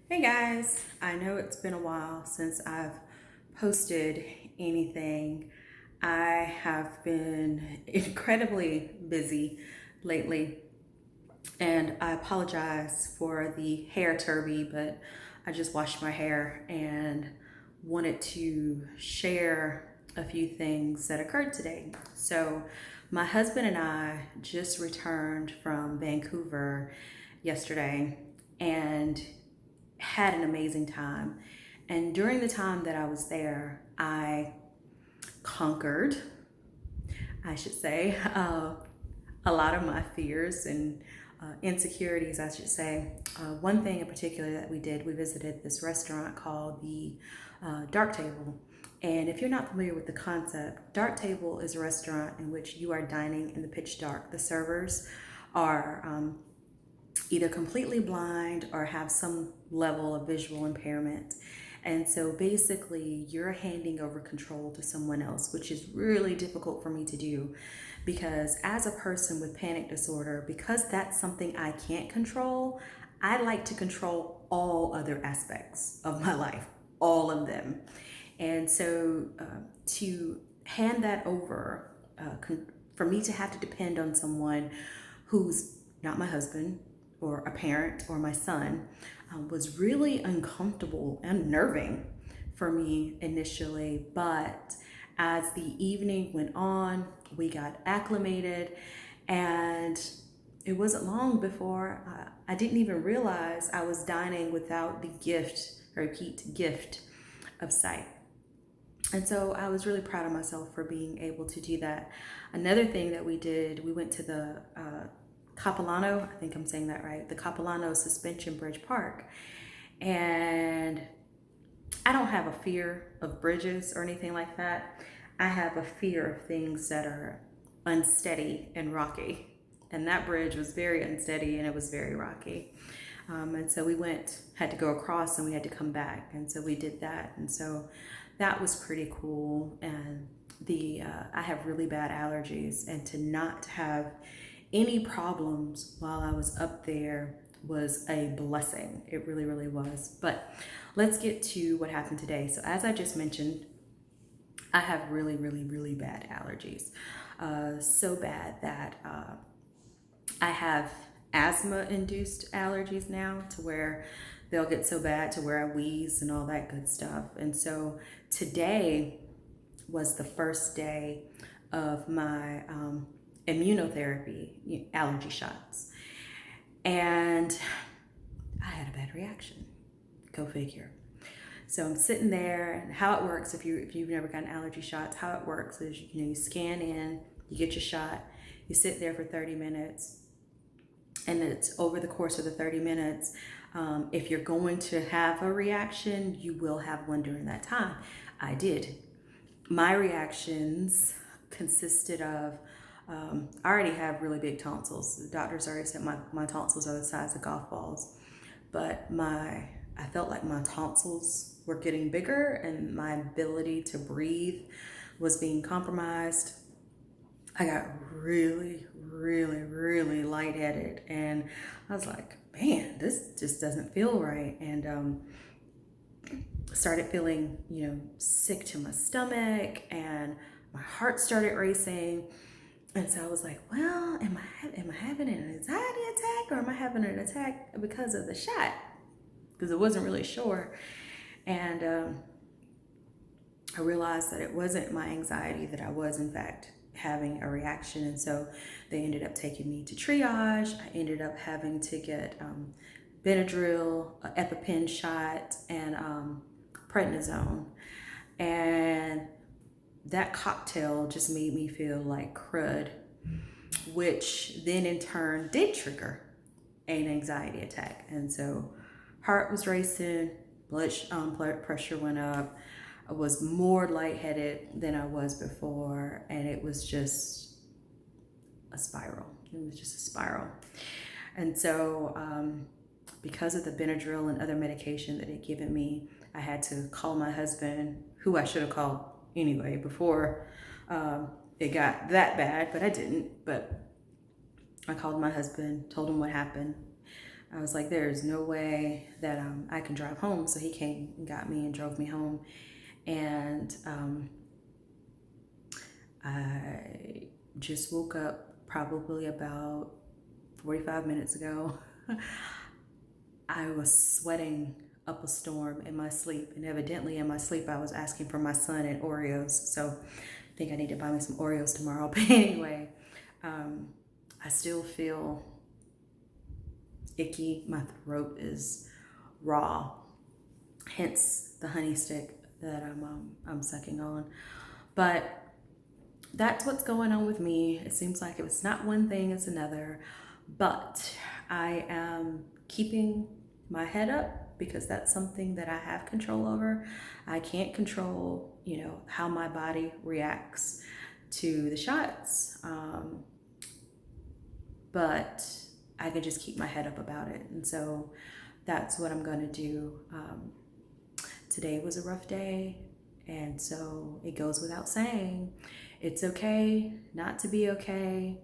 Hey guys, I know it's been a while since I've posted anything. I have been incredibly busy lately, and I apologize for the hair turby, but I just washed my hair and wanted to share a few things that occurred today. So, my husband and I just returned from Vancouver yesterday, and had an amazing time. And during the time that I was there, I conquered, I should say, a lot of my fears and insecurities, I should say. One thing in particular that we did, we visited this restaurant called the Dark Table. And if you're not familiar with the concept, Dark Table is a restaurant in which you are dining in the pitch dark. The servers are either completely blind or have some level of visual impairment. And so basically, you're handing over control to someone else, which is really difficult for me to do because, as a person with panic disorder, because that's something I can't control, I like to control all other aspects of my life, all of them. And so, to hand that over, for me to have to depend on someone who's not my husband or a parent or my son was really uncomfortable and unnerving for me initially. But as the evening went on, we got acclimated, and it wasn't long before I didn't even realize I was dining without the gift, repeat gift, of sight. And so I was really proud of myself for being able to do that. Another thing that we did, we went to the Capilano, I think I'm saying that right, the Capilano Suspension Bridge Park. And I don't have a fear of bridges or anything like that. I have a fear of things that are unsteady and rocky. And that bridge was very unsteady and it was very rocky. And so we had to go across and we had to come back. And so we did that. And so that was pretty cool. And I have really bad allergies, and to not have any problems while I was up there was a blessing. It really, really was. But let's get to what happened today. So, as I just mentioned, I have really, really, really bad allergies. So bad that I have asthma induced allergies now, to where they'll get so bad to where I wheeze and all that good stuff. And so today was the first day of my immunotherapy allergy shots. And I had a bad reaction. Go figure. So I'm sitting there, and how it works, if you've never gotten allergy shots, how it works is you scan in, you get your shot, you sit there for 30 minutes, and it's over the course of the 30 minutes. If you're going to have a reaction, you will have one during that time. I did. My reactions consisted of, I already have really big tonsils. The doctors already said my tonsils are the size of golf balls. But I felt like my tonsils were getting bigger and my ability to breathe was being compromised. I got really, really, really lightheaded, and I was like, man, this just doesn't feel right. And started feeling, sick to my stomach, and my heart started racing. And so I was like, well, am I having an anxiety attack, or am I having an attack because of the shot? Because I wasn't really sure. And I realized that it wasn't my anxiety, that I was, in fact, having a reaction. And so they ended up taking me to triage. I ended up having to get Benadryl, an EpiPen shot, and prednisone. And that cocktail just made me feel like crud, which then in turn did trigger an anxiety attack. And so heart was racing, blood pressure went up. I was more lightheaded than I was before, and it was just a spiral. It was just a spiral. And so because of the Benadryl and other medication that they'd given me, I had to call my husband, who I should have called anyway before it got that bad, but I didn't. But I called my husband, told him what happened. I was like, there's no way that I can drive home. So he came and got me and drove me home. And I just woke up probably about 45 minutes ago. I was sweating up a storm in my sleep, and evidently in my sleep I was asking for my son and Oreos. So I think I need to buy me some Oreos tomorrow. But anyway, I still feel icky. My throat is raw, hence the honey stick that I'm sucking on. But that's what's going on with me. It seems like if it's not one thing, it's another. But I am keeping my head up because that's something that I have control over. I can't control, how my body reacts to the shots. But I can just keep my head up about it. And so that's what I'm going to do. Today was a rough day. And so it goes without saying, it's okay not to be okay.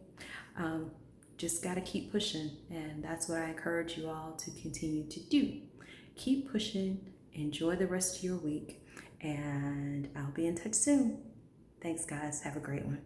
Just got to keep pushing. And that's what I encourage you all to continue to do. Keep pushing. Enjoy the rest of your week. And I'll be in touch soon. Thanks, guys. Have a great one.